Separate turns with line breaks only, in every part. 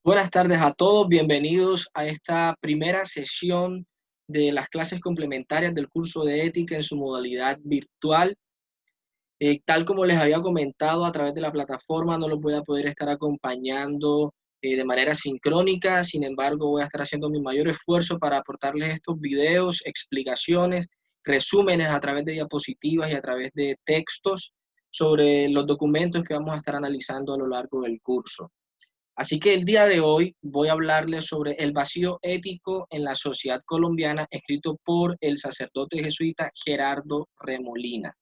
Buenas tardes a todos, bienvenidos a esta primera sesión de las clases complementarias del curso de ética en su modalidad virtual. Tal como les había comentado a través de la plataforma, no los voy a poder estar acompañando de manera sincrónica. Sin embargo, voy a estar haciendo mi mayor esfuerzo para aportarles estos videos, explicaciones, resúmenes a través de diapositivas y a través de textos sobre los documentos que vamos a estar analizando a lo largo del curso. Así que el día de hoy voy a hablarles sobre el vacío ético en la sociedad colombiana, escrito por el sacerdote jesuita Gerardo Remolina.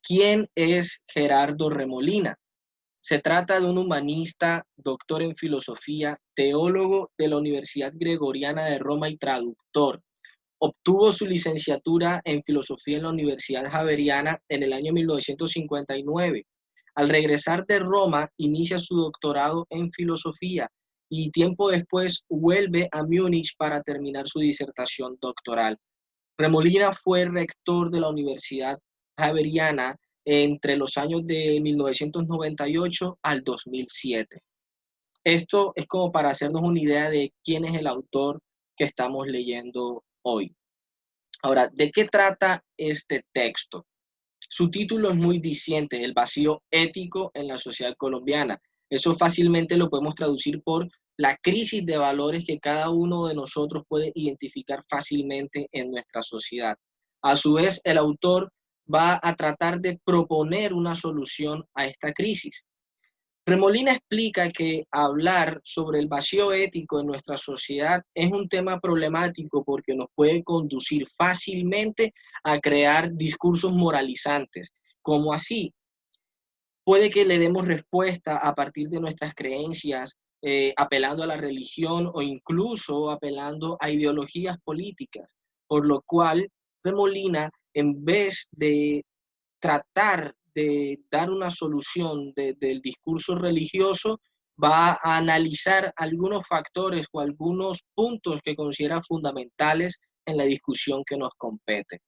¿Quién es Gerardo Remolina? Se trata de un humanista, doctor en filosofía, teólogo de la Universidad Gregoriana de Roma y traductor. Obtuvo su licenciatura en filosofía en la Universidad Javeriana en el año 1959. Al regresar de Roma, inicia su doctorado en filosofía y tiempo después vuelve a Múnich para terminar su disertación doctoral. Remolina fue rector de la Universidad Javeriana entre los años de 1998 al 2007. Esto es como para hacernos una idea de quién es el autor que estamos leyendo hoy. Ahora, ¿de qué trata este texto? Su título es muy diciente, el vacío ético en la sociedad colombiana. Eso fácilmente lo podemos traducir por la crisis de valores que cada uno de nosotros puede identificar fácilmente en nuestra sociedad. A su vez, el autor va a tratar de proponer una solución a esta crisis. Remolina explica que hablar sobre el vacío ético en nuestra sociedad es un tema problemático porque nos puede conducir fácilmente a crear discursos moralizantes. Como así, puede que le demos respuesta a partir de nuestras creencias, apelando a la religión o incluso apelando a ideologías políticas, por lo cual Remolina, en vez de tratar de dar una solución del discurso religioso, va a analizar algunos factores o algunos puntos que considera fundamentales en la discusión que nos compete.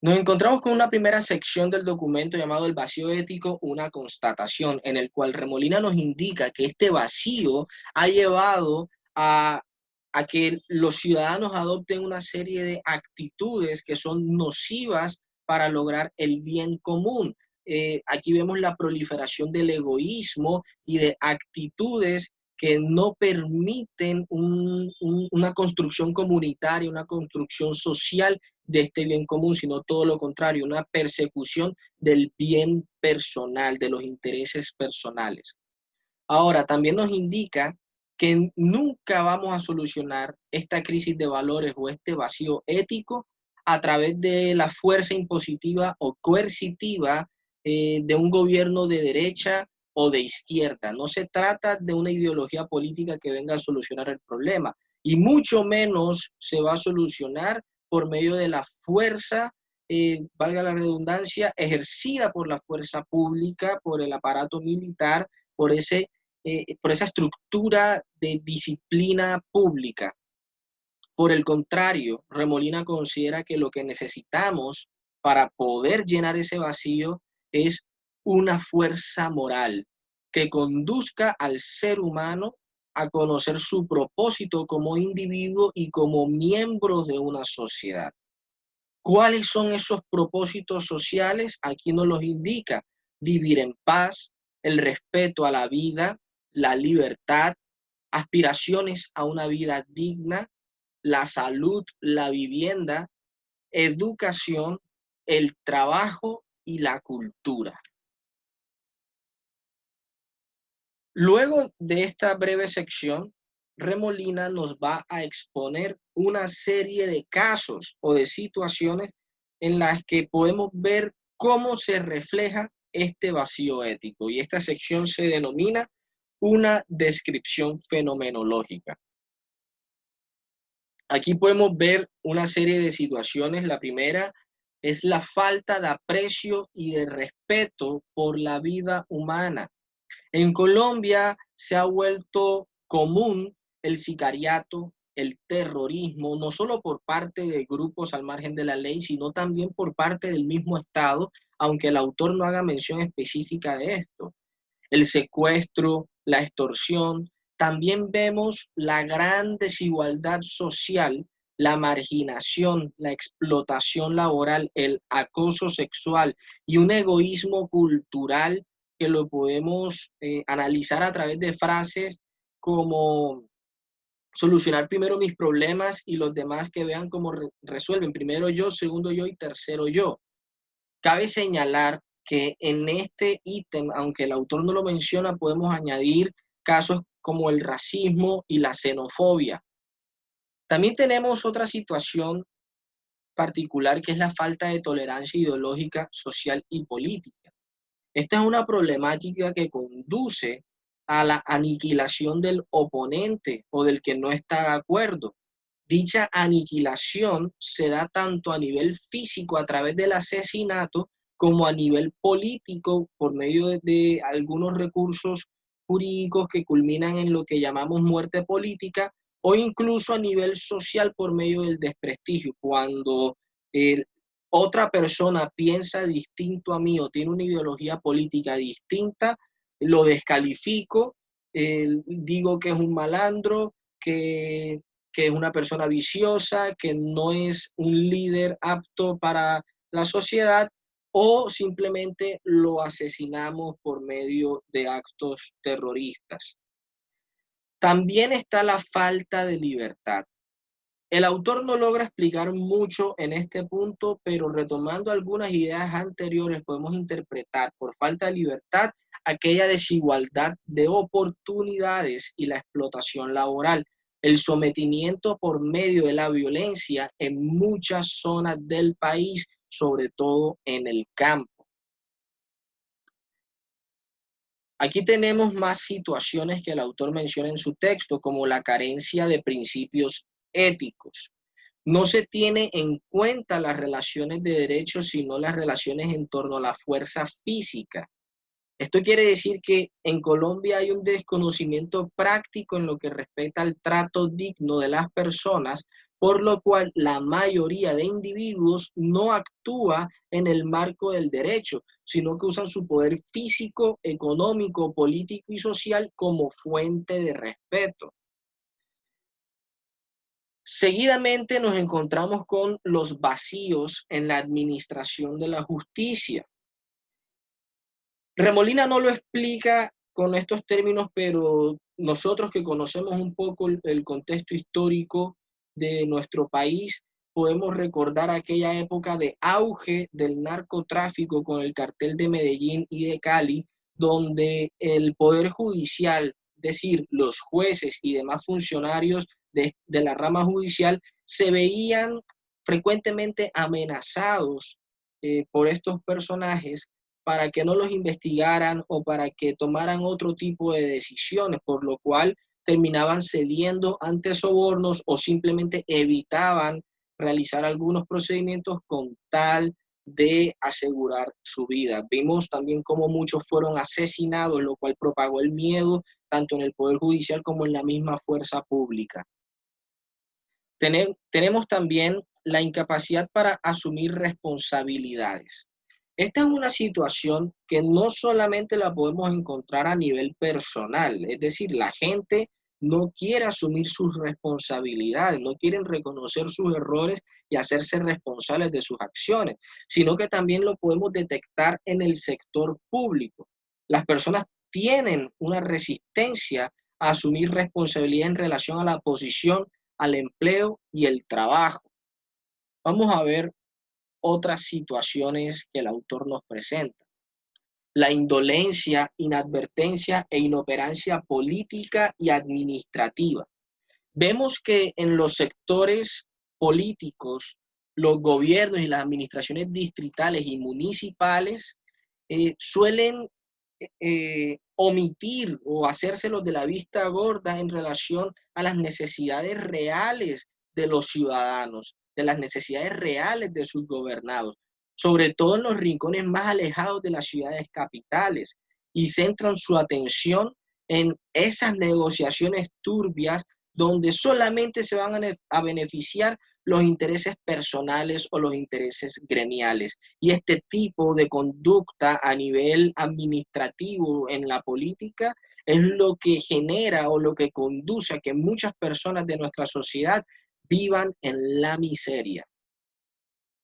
Nos encontramos con una primera sección del documento llamado El vacío ético, una constatación, en el cual Remolina nos indica que este vacío ha llevado a que los ciudadanos adopten una serie de actitudes que son nocivas para lograr el bien común. Aquí vemos la proliferación del egoísmo y de actitudes que no permiten una construcción comunitaria, una construcción social de este bien común, sino todo lo contrario, una persecución del bien personal, de los intereses personales. Ahora, también nos indica que nunca vamos a solucionar esta crisis de valores o este vacío ético a través de la fuerza impositiva o coercitiva de un gobierno de derecha o de izquierda. No se trata de una ideología política que venga a solucionar el problema, y mucho menos se va a solucionar por medio de la fuerza, valga la redundancia, ejercida por la fuerza pública, por el aparato militar, por esa estructura de disciplina pública. Por el contrario, Remolina considera que lo que necesitamos para poder llenar ese vacío es una fuerza moral que conduzca al ser humano a conocer su propósito como individuo y como miembro de una sociedad. ¿Cuáles son esos propósitos sociales? Aquí nos los indica: vivir en paz, el respeto a la vida, la libertad, aspiraciones a una vida digna, la salud, la vivienda, educación, el trabajo y la cultura. Luego de esta breve sección, Remolina nos va a exponer una serie de casos o de situaciones en las que podemos ver cómo se refleja este vacío ético. Y esta sección se denomina una descripción fenomenológica. Aquí podemos ver una serie de situaciones. La primera es la falta de aprecio y de respeto por la vida humana. En Colombia se ha vuelto común el sicariato, el terrorismo, no solo por parte de grupos al margen de la ley, sino también por parte del mismo Estado, aunque el autor no haga mención específica de esto. El secuestro, la extorsión, también vemos la gran desigualdad social, la marginación, la explotación laboral, el acoso sexual y un egoísmo cultural que lo podemos analizar a través de frases como solucionar primero mis problemas y los demás que vean cómo resuelven. Primero yo, segundo yo y tercero yo. Cabe señalar que en este ítem, aunque el autor no lo menciona, podemos añadir casos como el racismo y la xenofobia. También tenemos otra situación particular que es la falta de tolerancia ideológica, social y política. Esta es una problemática que conduce a la aniquilación del oponente o del que no está de acuerdo. Dicha aniquilación se da tanto a nivel físico a través del asesinato como a nivel político por medio de algunos recursos jurídicos que culminan en lo que llamamos muerte política o incluso a nivel social por medio del desprestigio. Cuando el, otra persona piensa distinto a mí o tiene una ideología política distinta, lo descalifico, digo que es un malandro, que es una persona viciosa, que no es un líder apto para la sociedad, o simplemente lo asesinamos por medio de actos terroristas. También está la falta de libertad. El autor no logra explicar mucho en este punto, pero retomando algunas ideas anteriores podemos interpretar por falta de libertad aquella desigualdad de oportunidades y la explotación laboral, el sometimiento por medio de la violencia en muchas zonas del país, sobre todo en el campo. Aquí tenemos más situaciones que el autor menciona en su texto, como la carencia de principios éticos. No se tiene en cuenta las relaciones de derechos, sino las relaciones en torno a la fuerza física. Esto quiere decir que en Colombia hay un desconocimiento práctico en lo que respecta al trato digno de las personas, por lo cual la mayoría de individuos no actúa en el marco del derecho, sino que usan su poder físico, económico, político y social como fuente de respeto. Seguidamente nos encontramos con los vacíos en la administración de la justicia. Remolina no lo explica con estos términos, pero nosotros que conocemos un poco el contexto histórico de nuestro país, podemos recordar aquella época de auge del narcotráfico con el cartel de Medellín y de Cali, donde el Poder Judicial, es decir, los jueces y demás funcionarios de la rama judicial, se veían frecuentemente amenazados por estos personajes para que no los investigaran o para que tomaran otro tipo de decisiones, por lo cual terminaban cediendo ante sobornos o simplemente evitaban realizar algunos procedimientos con tal de asegurar su vida. Vimos también cómo muchos fueron asesinados, lo cual propagó el miedo tanto en el Poder Judicial como en la misma fuerza pública. Tenemos también la incapacidad para asumir responsabilidades. Esta es una situación que no solamente la podemos encontrar a nivel personal, es decir, la gente no quiere asumir sus responsabilidades, no quieren reconocer sus errores y hacerse responsables de sus acciones, sino que también lo podemos detectar en el sector público. Las personas tienen una resistencia a asumir responsabilidad en relación a la posición, al empleo y el trabajo. Vamos a ver otras situaciones que el autor nos presenta. La indolencia, inadvertencia e inoperancia política y administrativa. Vemos que en los sectores políticos, los gobiernos y las administraciones distritales y municipales suelen omitir o hacérselos de la vista gorda en relación a las necesidades reales de los ciudadanos, de las necesidades reales de sus gobernados, sobre todo en los rincones más alejados de las ciudades capitales, y centran su atención en esas negociaciones turbias donde solamente se van a beneficiar los intereses personales o los intereses gremiales. Y este tipo de conducta a nivel administrativo en la política es lo que genera o lo que conduce a que muchas personas de nuestra sociedad vivan en la miseria.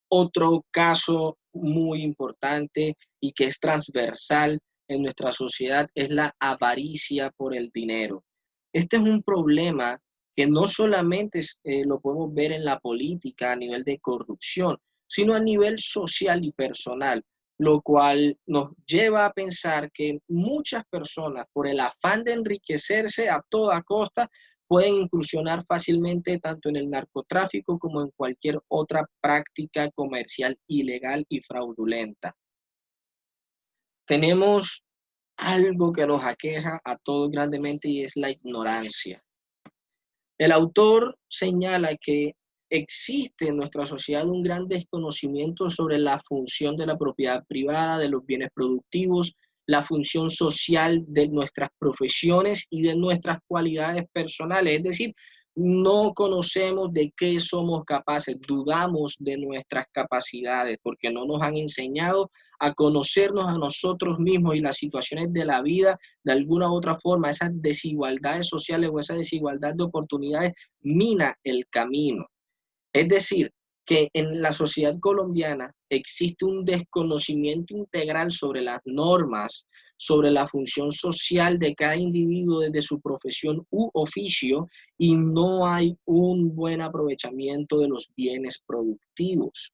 Otro caso muy importante y que es transversal en nuestra sociedad es la avaricia por el dinero. Este es un problema que no solamente lo podemos ver en la política a nivel de corrupción, sino a nivel social y personal, lo cual nos lleva a pensar que muchas personas, por el afán de enriquecerse a toda costa, pueden incursionar fácilmente tanto en el narcotráfico como en cualquier otra práctica comercial ilegal y fraudulenta. Tenemos algo que nos aqueja a todos grandemente y es la ignorancia. El autor señala que existe en nuestra sociedad un gran desconocimiento sobre la función de la propiedad privada, de los bienes productivos, la función social de nuestras profesiones y de nuestras cualidades personales. Es decir, no conocemos de qué somos capaces, dudamos de nuestras capacidades porque no nos han enseñado a conocernos a nosotros mismos y las situaciones de la vida de alguna u otra forma. Esas desigualdades sociales o esa desigualdad de oportunidades mina el camino. Es decir, que en la sociedad colombiana existe un desconocimiento integral sobre las normas, sobre la función social de cada individuo desde su profesión u oficio, y no hay un buen aprovechamiento de los bienes productivos.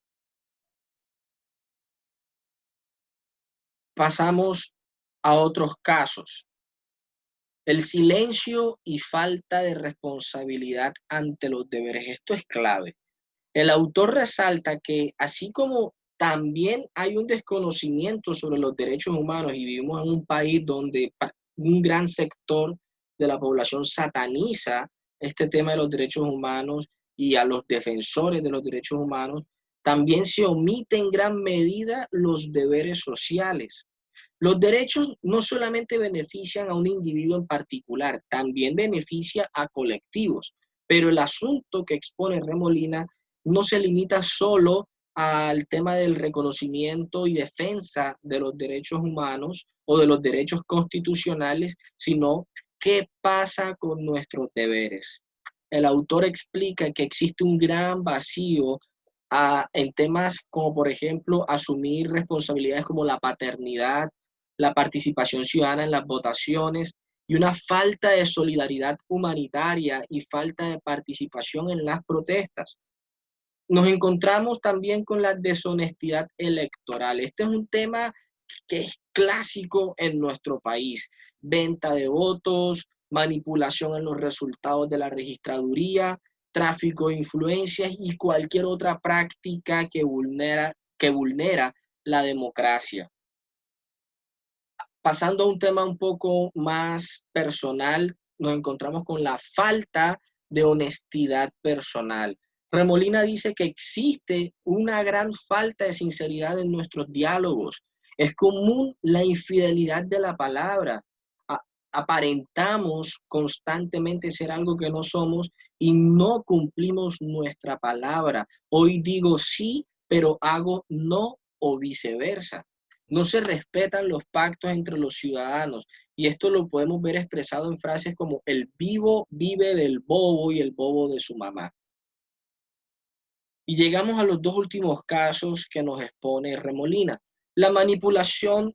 Pasamos a otros casos. El silencio y falta de responsabilidad ante los deberes. Esto es clave. El autor resalta que así como también hay un desconocimiento sobre los derechos humanos y vivimos en un país donde un gran sector de la población sataniza este tema de los derechos humanos y a los defensores de los derechos humanos, también se omite en gran medida los deberes sociales. Los derechos no solamente benefician a un individuo en particular, también beneficia a colectivos, pero el asunto que expone Remolina no se limita solo al tema del reconocimiento y defensa de los derechos humanos o de los derechos constitucionales, sino qué pasa con nuestros deberes. El autor explica que existe un gran vacío en temas como, por ejemplo, asumir responsabilidades como la paternidad, la participación ciudadana en las votaciones y una falta de solidaridad humanitaria y falta de participación en las protestas. Nos encontramos también con la deshonestidad electoral. Este es un tema que es clásico en nuestro país. Venta de votos, manipulación en los resultados de la registraduría, tráfico de influencias y cualquier otra práctica que vulnera la democracia. Pasando a un tema un poco más personal, nos encontramos con la falta de honestidad personal. Remolina dice que existe una gran falta de sinceridad en nuestros diálogos. Es común la infidelidad de la palabra. Aparentamos constantemente ser algo que no somos y no cumplimos nuestra palabra. Hoy digo sí, pero hago no o viceversa. No se respetan los pactos entre los ciudadanos y esto lo podemos ver expresado en frases como el vivo vive del bobo y el bobo de su mamá. Y llegamos a los dos últimos casos que nos expone Remolina. La manipulación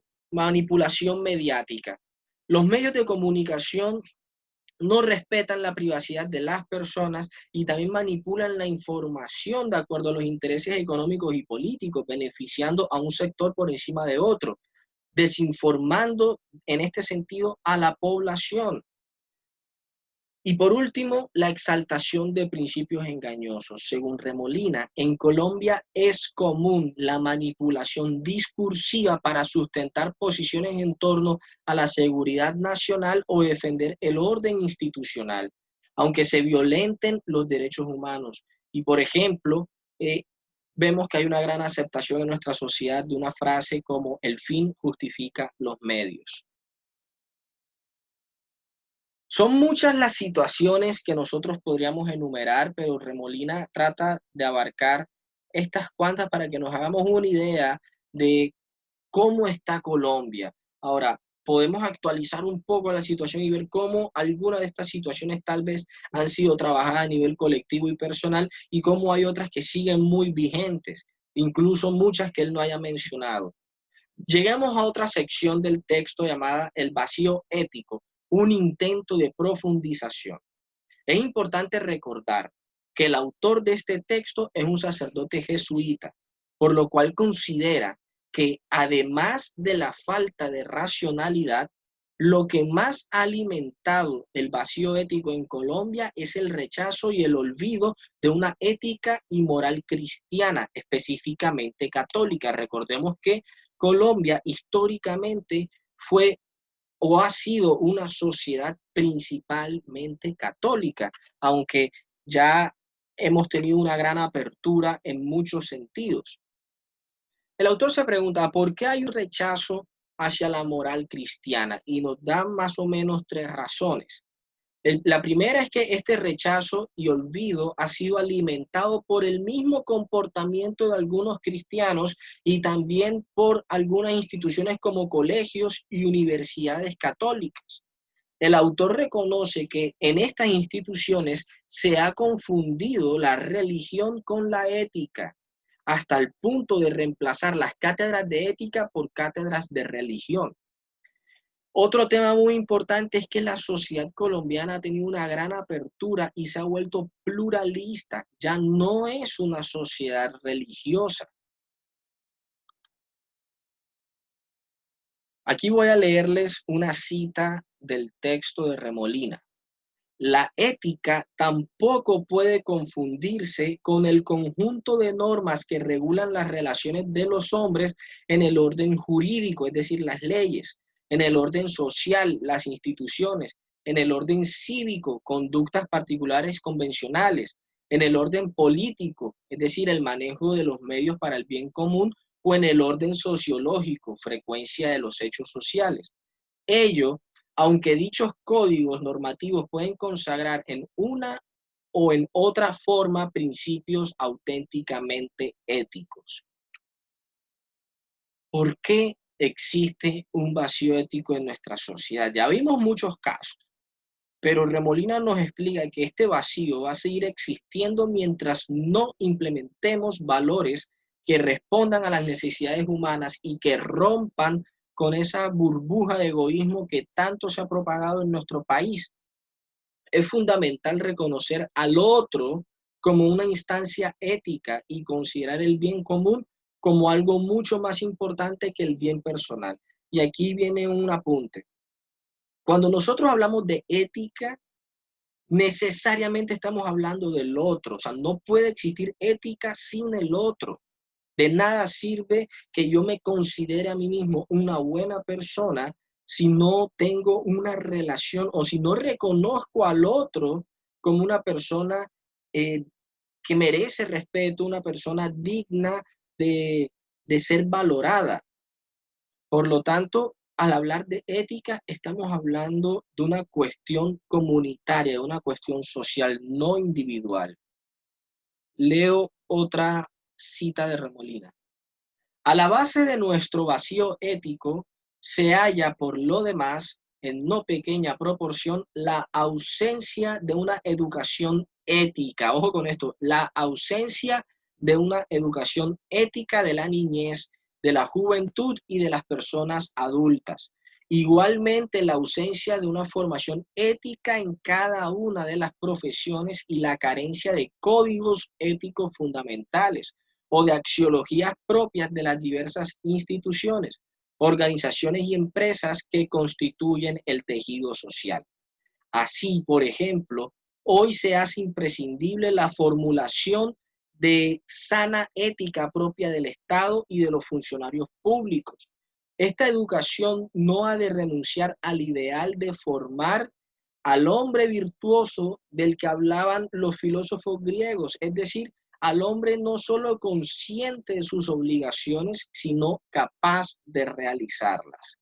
mediática. Los medios de comunicación no respetan la privacidad de las personas y también manipulan la información de acuerdo a los intereses económicos y políticos, beneficiando a un sector por encima de otro, desinformando en este sentido a la población. Y por último, la exaltación de principios engañosos. Según Remolina, en Colombia es común la manipulación discursiva para sustentar posiciones en torno a la seguridad nacional o defender el orden institucional, aunque se violenten los derechos humanos. Y por ejemplo, vemos que hay una gran aceptación en nuestra sociedad de una frase como el fin justifica los medios. Son muchas las situaciones que nosotros podríamos enumerar, pero Remolina trata de abarcar estas cuantas para que nos hagamos una idea de cómo está Colombia. Ahora, podemos actualizar un poco la situación y ver cómo algunas de estas situaciones tal vez han sido trabajadas a nivel colectivo y personal y cómo hay otras que siguen muy vigentes, incluso muchas que él no haya mencionado. Lleguemos a otra sección del texto llamada el vacío ético, un intento de profundización. Es importante recordar que el autor de este texto es un sacerdote jesuita, por lo cual considera que además de la falta de racionalidad, lo que más ha alimentado el vacío ético en Colombia es el rechazo y el olvido de una ética y moral cristiana, específicamente católica. Recordemos que Colombia históricamente fue o ha sido una sociedad principalmente católica, aunque ya hemos tenido una gran apertura en muchos sentidos. El autor se pregunta, ¿por qué hay un rechazo hacia la moral cristiana? Y nos da más o menos tres razones. La primera es que este rechazo y olvido ha sido alimentado por el mismo comportamiento de algunos cristianos y también por algunas instituciones como colegios y universidades católicas. El autor reconoce que en estas instituciones se ha confundido la religión con la ética, hasta el punto de reemplazar las cátedras de ética por cátedras de religión. Otro tema muy importante es que la sociedad colombiana ha tenido una gran apertura y se ha vuelto pluralista. Ya no es una sociedad religiosa. Aquí voy a leerles una cita del texto de Remolina. La ética tampoco puede confundirse con el conjunto de normas que regulan las relaciones de los hombres en el orden jurídico, es decir, las leyes, en el orden social, las instituciones, en el orden cívico, conductas particulares convencionales, en el orden político, es decir, el manejo de los medios para el bien común, o en el orden sociológico, frecuencia de los hechos sociales. Ello, aunque dichos códigos normativos pueden consagrar en una o en otra forma principios auténticamente éticos. ¿Por qué existe un vacío ético en nuestra sociedad? Ya vimos muchos casos, pero Remolina nos explica que este vacío va a seguir existiendo mientras no implementemos valores que respondan a las necesidades humanas y que rompan con esa burbuja de egoísmo que tanto se ha propagado en nuestro país. Es fundamental reconocer al otro como una instancia ética y considerar el bien común como algo mucho más importante que el bien personal. Y aquí viene un apunte. Cuando nosotros hablamos de ética, necesariamente estamos hablando del otro. O sea, no puede existir ética sin el otro. De nada sirve que yo me considere a mí mismo una buena persona si no tengo una relación o si no reconozco al otro como una persona eh, que merece respeto, una persona digna de, de ser valorada. Por lo tanto, al hablar de ética, estamos hablando de una cuestión comunitaria, de una cuestión social, no individual. Leo otra cita de Remolina. A la base de nuestro vacío ético se halla, por lo demás, en no pequeña proporción, la ausencia de una educación ética. Ojo con esto, la ausencia de una educación ética de la niñez, de la juventud y de las personas adultas. Igualmente, la ausencia de una formación ética en cada una de las profesiones y la carencia de códigos éticos fundamentales o de axiologías propias de las diversas instituciones, organizaciones y empresas que constituyen el tejido social. Así, por ejemplo, hoy se hace imprescindible la formulación de sana ética propia del Estado y de los funcionarios públicos. Esta educación no ha de renunciar al ideal de formar al hombre virtuoso del que hablaban los filósofos griegos, es decir, al hombre no solo consciente de sus obligaciones, sino capaz de realizarlas.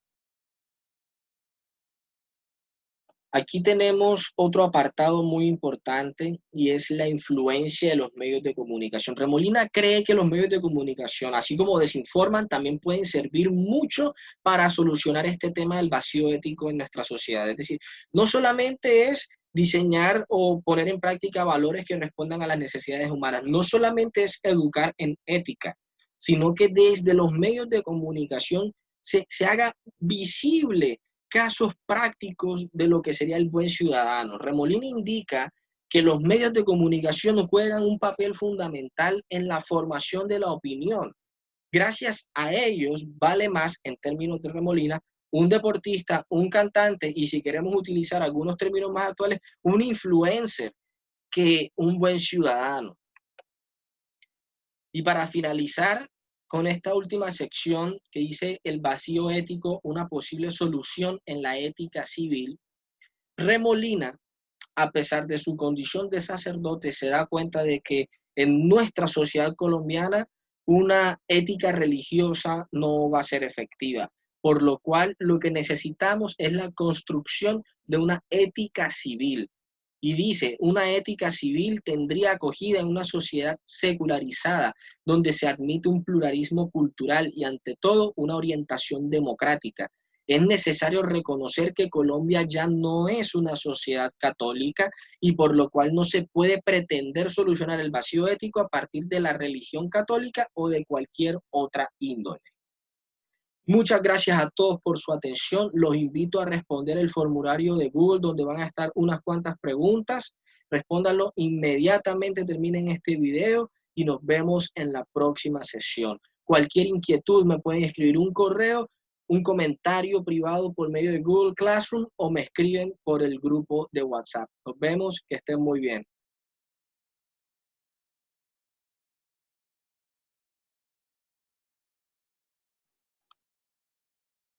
Aquí tenemos otro apartado muy importante y es la influencia de los medios de comunicación. Remolina cree que los medios de comunicación, así como desinforman, también pueden servir mucho para solucionar este tema del vacío ético en nuestra sociedad. Es decir, no solamente es diseñar o poner en práctica valores que respondan a las necesidades humanas, no solamente es educar en ética, sino que desde los medios de comunicación se haga visible casos prácticos de lo que sería el buen ciudadano. Remolina indica que los medios de comunicación juegan un papel fundamental en la formación de la opinión. Gracias a ellos vale más, en términos de Remolina, un deportista, un cantante y, si queremos utilizar algunos términos más actuales, un influencer que un buen ciudadano. Y para finalizar con esta última sección que dice el vacío ético, una posible solución en la ética civil, Remolina, a pesar de su condición de sacerdote, se da cuenta de que en nuestra sociedad colombiana una ética religiosa no va a ser efectiva, por lo cual lo que necesitamos es la construcción de una ética civil. Y dice, una ética civil tendría acogida en una sociedad secularizada, donde se admite un pluralismo cultural y, ante todo, una orientación democrática. Es necesario reconocer que Colombia ya no es una sociedad católica y por lo cual no se puede pretender solucionar el vacío ético a partir de la religión católica o de cualquier otra índole. Muchas gracias a todos por su atención. Los invito a responder el formulario de Google, donde van a estar unas cuantas preguntas. Respóndanlo inmediatamente, terminen este video y nos vemos en la próxima sesión. Cualquier inquietud me pueden escribir un correo, un comentario privado por medio de Google Classroom o me escriben por el grupo de WhatsApp. Nos vemos, que estén muy bien.